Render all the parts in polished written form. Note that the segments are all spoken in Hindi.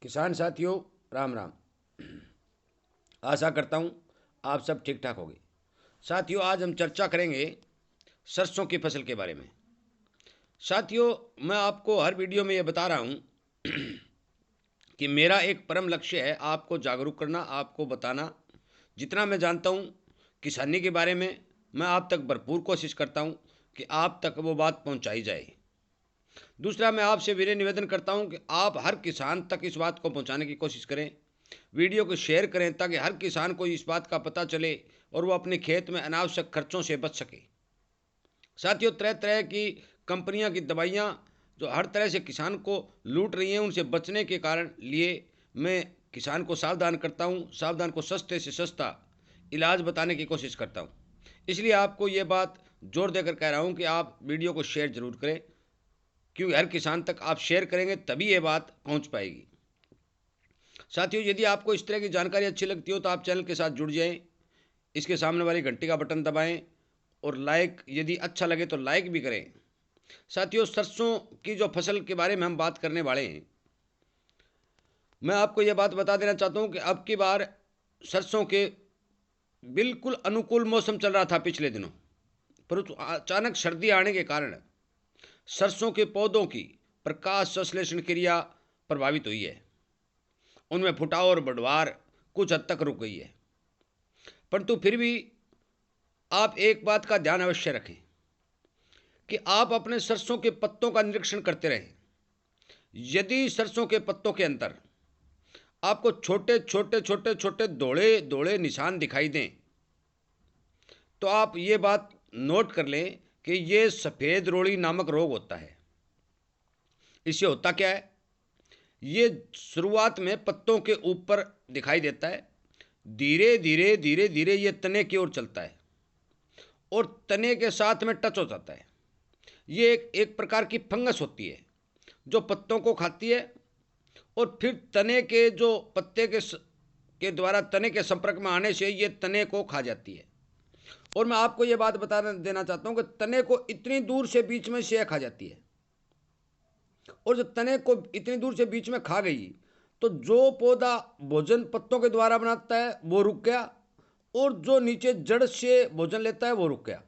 किसान साथियों, राम राम। आशा करता हूँ आप सब ठीक ठाक होंगे। साथियों, आज हम चर्चा करेंगे सरसों की फसल के बारे में। साथियों, मैं आपको हर वीडियो में ये बता रहा हूँ कि मेरा एक परम लक्ष्य है आपको जागरूक करना, आपको बताना। जितना मैं जानता हूँ किसानी के बारे में, मैं आप तक भरपूर कोशिश करता हूँ कि आप तक वो बात पहुँचाई जाए। दूसरा, मैं आपसे विनय निवेदन करता हूं कि आप हर किसान तक इस बात को पहुंचाने की कोशिश करें, वीडियो को शेयर करें ताकि हर किसान को इस बात का पता चले और वो अपने खेत में अनावश्यक खर्चों से बच सके। साथियों, तरह तरह की कंपनियां की दवाइयां जो हर तरह से किसान को लूट रही हैं, उनसे बचने के कारण लिए मैं किसान को सावधान करता हूं, सावधान को सस्ते से सस्ता इलाज बताने की कोशिश करता हूं। इसलिए आपको ये बात जोर देकर कह रहा हूं कि आप वीडियो को शेयर जरूर करें, क्योंकि हर किसान तक आप शेयर करेंगे तभी ये बात पहुंच पाएगी। साथियों, यदि आपको इस तरह की जानकारी अच्छी लगती हो तो आप चैनल के साथ जुड़ जाएं, इसके सामने वाली घंटी का बटन दबाएं और लाइक, यदि अच्छा लगे तो लाइक भी करें। साथियों, सरसों की जो फसल के बारे में हम बात करने वाले हैं, मैं आपको यह बात बता देना चाहता हूं कि अब की बार सरसों के बिल्कुल अनुकूल मौसम चल रहा था पिछले दिनों, परंतु अचानक सर्दी आने के कारण सरसों के पौधों की प्रकाश संश्लेषण क्रिया प्रभावित हुई है। उनमें फुटाव और बढ़वार कुछ हद तक रुक गई है। परंतु फिर भी आप एक बात का ध्यान अवश्य रखें कि आप अपने सरसों के पत्तों का निरीक्षण करते रहें। यदि सरसों के पत्तों के अंदर आपको छोटे छोटे छोटे छोटे दौड़े दौड़े निशान दिखाई दें तो आप ये बात नोट कर लें कि ये सफ़ेद रोड़ी नामक रोग होता है। इससे होता क्या है, ये शुरुआत में पत्तों के ऊपर दिखाई देता है, धीरे धीरे धीरे धीरे ये तने की ओर चलता है और तने के साथ में टच हो जाता है। ये एक प्रकार की फंगस होती है जो पत्तों को खाती है और फिर तने के जो पत्ते के द्वारा तने के संपर्क में आने से ये तने को खा जाती है। और मैं आपको ये बात बता देना चाहता हूँ कि तने को इतनी दूर से बीच में से खा जाती है, और जब तने को इतनी दूर से बीच में खा गई तो जो पौधा भोजन पत्तों के द्वारा बनाता है वो रुक गया, और जो नीचे जड़ से भोजन लेता है वो रुक गया।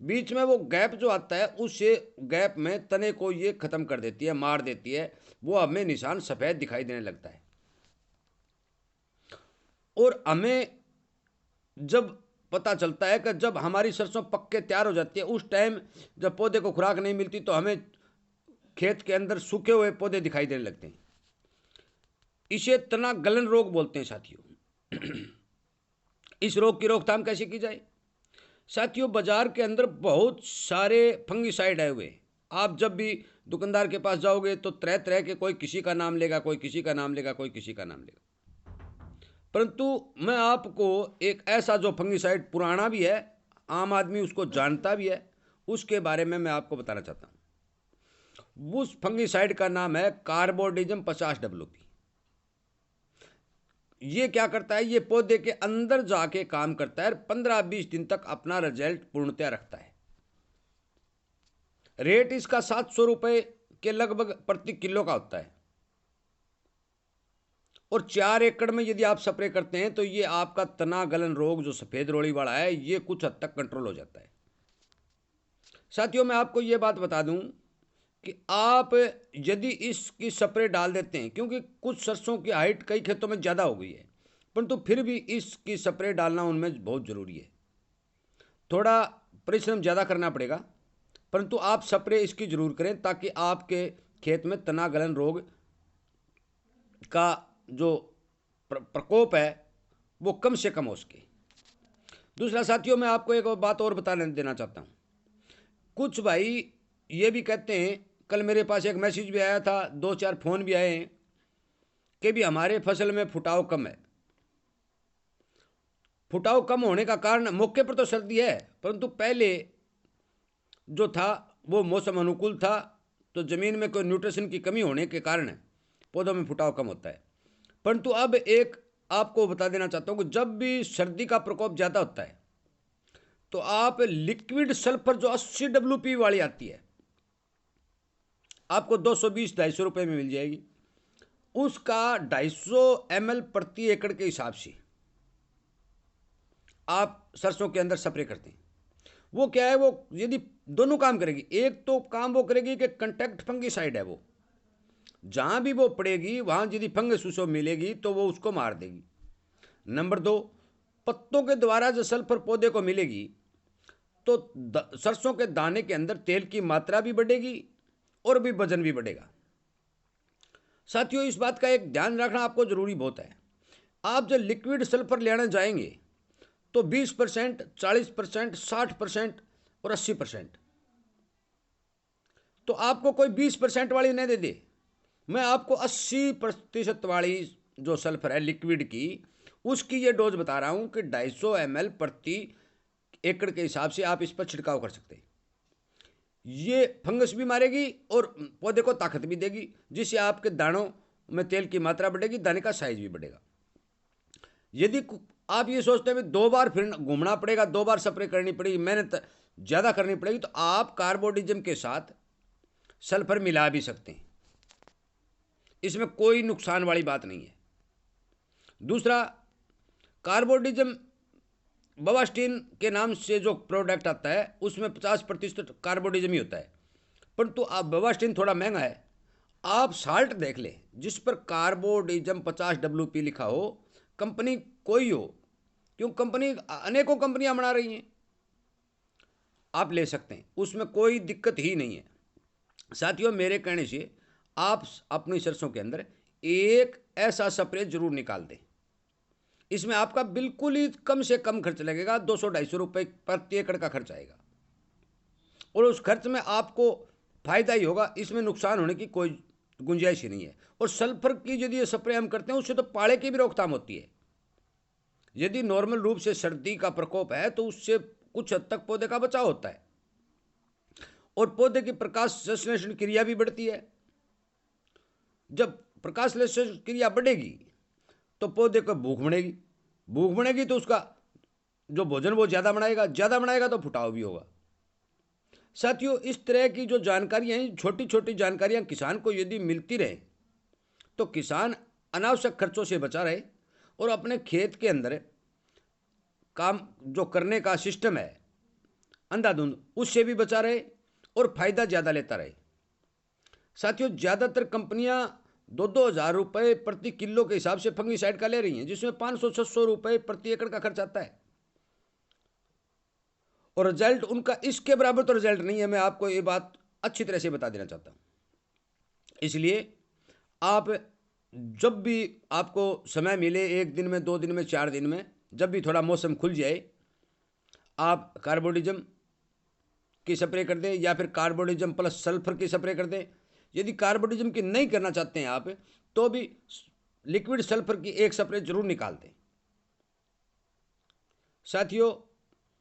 बीच में वो गैप जो आता है, उस गैप में तने को ये खत्म कर देती है, मार देती है। वो हमें निशान सफ़ेद दिखाई देने लगता है। और हमें जब पता चलता है कि जब हमारी सरसों पक के तैयार हो जाती है, उस टाइम जब पौधे को खुराक नहीं मिलती तो हमें खेत के अंदर सूखे हुए पौधे दिखाई देने लगते हैं। इसे तना गलन रोग बोलते हैं साथियों। इस रोग की रोकथाम कैसे की जाए? साथियों, बाजार के अंदर बहुत सारे फंगिसाइड आए हुए। आप जब भी दुकानदार के पास जाओगे तो तरह तरह के, कोई किसी का नाम लेगा, कोई किसी का नाम लेगा, कोई किसी का नाम लेगा। परंतु मैं आपको एक ऐसा जो फंगिसाइड पुराना भी है, आम आदमी उसको जानता भी है, उसके बारे में मैं आपको बताना चाहता हूँ। उस फंगिसाइड का नाम है कार्बोडिजम 50 WP। ये क्या करता है, ये पौधे के अंदर जाके काम करता है, 15-20 दिन तक अपना रिजल्ट पूर्णतया रखता है। रेट इसका 700 रुपये के लगभग प्रति किलो का होता है, और 4 एकड़ में यदि आप स्प्रे करते हैं तो ये आपका तना गलन रोग जो सफ़ेद रोड़ी वाला है, ये कुछ हद तक कंट्रोल हो जाता है। साथियों, मैं आपको ये बात बता दूं कि आप यदि इसकी स्प्रे डाल देते हैं, क्योंकि कुछ सरसों की हाइट कई खेतों में ज़्यादा हो गई है, परंतु फिर भी इसकी स्प्रे डालना उनमें बहुत ज़रूरी है। थोड़ा परिश्रम ज़्यादा करना पड़ेगा, परंतु आप स्प्रे इसकी ज़रूर करें ताकि आपके खेत में तना गलन रोग का जो प्रकोप है वो कम से कम हो सके। दूसरा साथियों, मैं आपको एक बात और बता देना चाहता हूँ। कुछ भाई ये भी कहते हैं, कल मेरे पास एक मैसेज भी आया था, 2-4 फ़ोन भी आए हैं कि भी हमारे फसल में फुटाव कम है। फुटाव कम होने का कारण, मौके पर तो सर्दी है, परंतु पहले जो था वो मौसम अनुकूल था, तो ज़मीन में कोई न्यूट्रिशन की कमी होने के कारण पौधों में फुटाव कम होता है। परंतु अब एक आपको बता देना चाहता हूँ कि जब भी सर्दी का प्रकोप ज़्यादा होता है तो आप लिक्विड सल्फर जो 80 WP वाली आती है, आपको 220-250 रुपये में मिल जाएगी। उसका 250 ml प्रति एकड़ के हिसाब से आप सरसों के अंदर स्प्रे करते हैं। वो क्या है, वो यदि दोनों काम करेगी, एक तो काम वो करेगी कि कंटैक्ट फंगिसाइड है, वो जहां भी वो पड़ेगी वहां यदि फंगस उसको मिलेगी तो वो उसको मार देगी। नंबर 2, पत्तों के द्वारा जो सल्फर पौधे को मिलेगी तो सरसों के दाने के अंदर तेल की मात्रा भी बढ़ेगी और भी वजन भी बढ़ेगा। साथियों, इस बात का एक ध्यान रखना आपको जरूरी बहुत है। आप जब लिक्विड सल्फर लेने जाएंगे तो 20%, 40%, 60% और 80%, तो आपको कोई 20% वाली नहीं दे दे, मैं आपको 80% वाली जो सल्फर है लिक्विड की, उसकी ये डोज बता रहा हूं कि 250 ml प्रति एकड़ के हिसाब से आप इस पर छिड़काव कर सकते हैं। ये फंगस भी मारेगी और पौधे को ताकत भी देगी, जिससे आपके दानों में तेल की मात्रा बढ़ेगी, दाने का साइज भी बढ़ेगा। यदि आप ये सोचते हैं 2 बार फिर घूमना पड़ेगा, 2 बार स्प्रे करनी पड़ेगी, मेहनत ज़्यादा करनी पड़ेगी, तो आप कार्बोडिजम के साथ सल्फर मिला भी सकते हैं, इसमें कोई नुकसान वाली बात नहीं है। दूसरा, कार्बोडिजम बवास्टिन के नाम से जो प्रोडक्ट आता है उसमें 50% कार्बोडिजम ही होता है, परंतु आप बवास्टिन थोड़ा महंगा है। आप साल्ट देख लें जिस पर कार्बोडिजम 50 WP लिखा हो, कंपनी कोई हो, क्यों, कंपनी अनेकों कंपनियां बना रही हैं, आप ले सकते हैं, उसमें कोई दिक्कत ही नहीं है। साथियों, मेरे कहने से आप अपनी सरसों के अंदर एक ऐसा स्प्रे जरूर निकाल दें, इसमें आपका बिल्कुल ही कम से कम खर्च लगेगा, 200-250 रुपये प्रति एकड़ का खर्च आएगा, और उस खर्च में आपको फायदा ही होगा, इसमें नुकसान होने की कोई गुंजाइश ही नहीं है। और सल्फर की यदि ये स्प्रे हम करते हैं उससे तो पाले की भी रोकथाम होती है। यदि नॉर्मल रूप से सर्दी का प्रकोप है तो उससे कुछ हद तक पौधे का बचाव होता है, और पौधे की प्रकाश संश्लेषण क्रिया भी बढ़ती है। जब प्रकाश संश्लेषण क्रिया बढ़ेगी तो पौधे को भूख बढ़ेगी, भूख बढ़ेगी तो उसका जो भोजन वो ज़्यादा बनाएगा तो फुटाव भी होगा। साथियों, इस तरह की जो जानकारियां हैं, छोटी छोटी जानकारियां किसान को यदि मिलती रहे तो किसान अनावश्यक खर्चों से बचा रहे और अपने खेत के अंदर काम जो करने का सिस्टम है अंधाधुंध, उससे भी बचा रहे और फायदा ज़्यादा लेता रहे। साथियों, ज़्यादातर कंपनियां 2-2 हज़ार रुपये प्रति किलो के हिसाब से फंगिसाइड का ले रही हैं, जिसमें 500-600 रुपये प्रति एकड़ का खर्च आता है, और रिजल्ट उनका इसके बराबर तो रिजल्ट नहीं है। मैं आपको ये बात अच्छी तरह से बता देना चाहता हूं। इसलिए आप जब भी आपको समय मिले, 1 दिन में, 2 दिन में, 4 दिन में, जब भी थोड़ा मौसम खुल जाए, आप कार्बोडिजम की स्प्रे कर दें या फिर कार्बोडिजम प्लस सल्फर की स्प्रे कर दें। यदि कार्बोडिजम की नहीं करना चाहते हैं आप, तो भी लिक्विड सल्फर की एक स्प्रे जरूर निकाल दें। साथियों,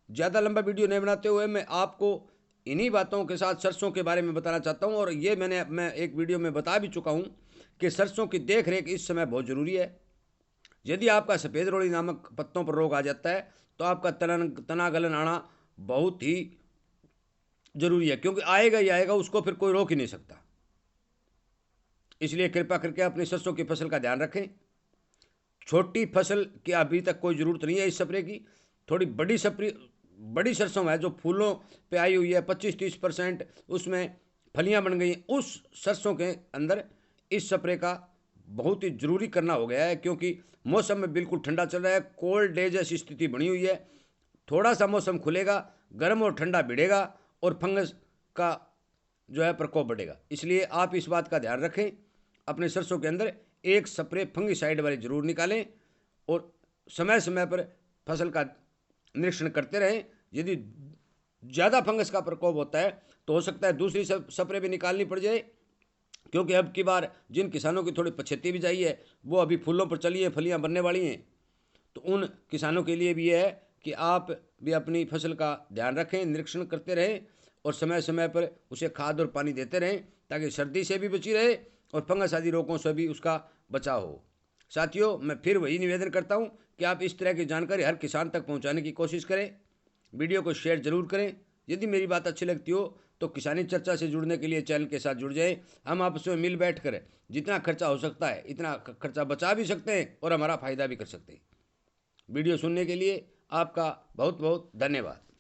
ज़्यादा लंबा वीडियो नहीं बनाते हुए मैं आपको इन्हीं बातों के साथ सरसों के बारे में बताना चाहता हूं, और ये मैं एक वीडियो में बता भी चुका हूं कि सरसों की देख रेख इस समय बहुत ज़रूरी है। यदि आपका सफ़ेद रोड़ी नामक पत्तों पर रोग आ जाता है तो आपका तना गलन आना बहुत ही ज़रूरी है, क्योंकि आएगा ही आएगा, उसको फिर कोई रोक ही नहीं सकता। इसलिए कृपा करके अपनी सरसों की फसल का ध्यान रखें। छोटी फसल की अभी तक कोई ज़रूरत नहीं है इस स्प्रे की। थोड़ी बड़ी सरसों है जो फूलों पे आई हुई है, 25-30%, उसमें फलियां बन गई, उस सरसों के अंदर इस स्प्रे का बहुत ही ज़रूरी करना हो गया है, क्योंकि मौसम में बिल्कुल ठंडा चल रहा है, कोल्ड डे जैसी स्थिति बनी हुई है। थोड़ा सा मौसम खुलेगा, गर्म और ठंडा भिड़ेगा और फंगस का जो है प्रकोप बढ़ेगा। इसलिए आप इस बात का ध्यान रखें, अपने सरसों के अंदर एक स्प्रे फंगिसाइड वाली जरूर निकालें, और समय समय पर फसल का निरीक्षण करते रहें। यदि ज़्यादा फंगस का प्रकोप होता है तो हो सकता है दूसरी स्प्रे भी निकालनी पड़ जाए, क्योंकि अब की बार जिन किसानों की थोड़ी पछेती भी जाई है वो अभी फूलों पर चली है, फलियां बनने वाली हैं, तो उन किसानों के लिए भी यह है कि आप भी अपनी फसल का ध्यान रखें, निरीक्षण करते रहें और समय समय पर उसे खाद और पानी देते रहें, ताकि सर्दी से भी बची रहे और फंगस आदि रोगों से भी उसका बचाव हो। साथियों, मैं फिर वही निवेदन करता हूं कि आप इस तरह की जानकारी हर किसान तक पहुंचाने की कोशिश करें। वीडियो को शेयर जरूर करें। यदि मेरी बात अच्छी लगती हो तो किसानी चर्चा से जुड़ने के लिए चैनल के साथ जुड़ जाएं। हम आपस में मिल बैठ कर जितना खर्चा हो सकता है इतना खर्चा बचा भी सकते हैं और हमारा फायदा भी कर सकते हैं। वीडियो सुनने के लिए आपका बहुत बहुत धन्यवाद।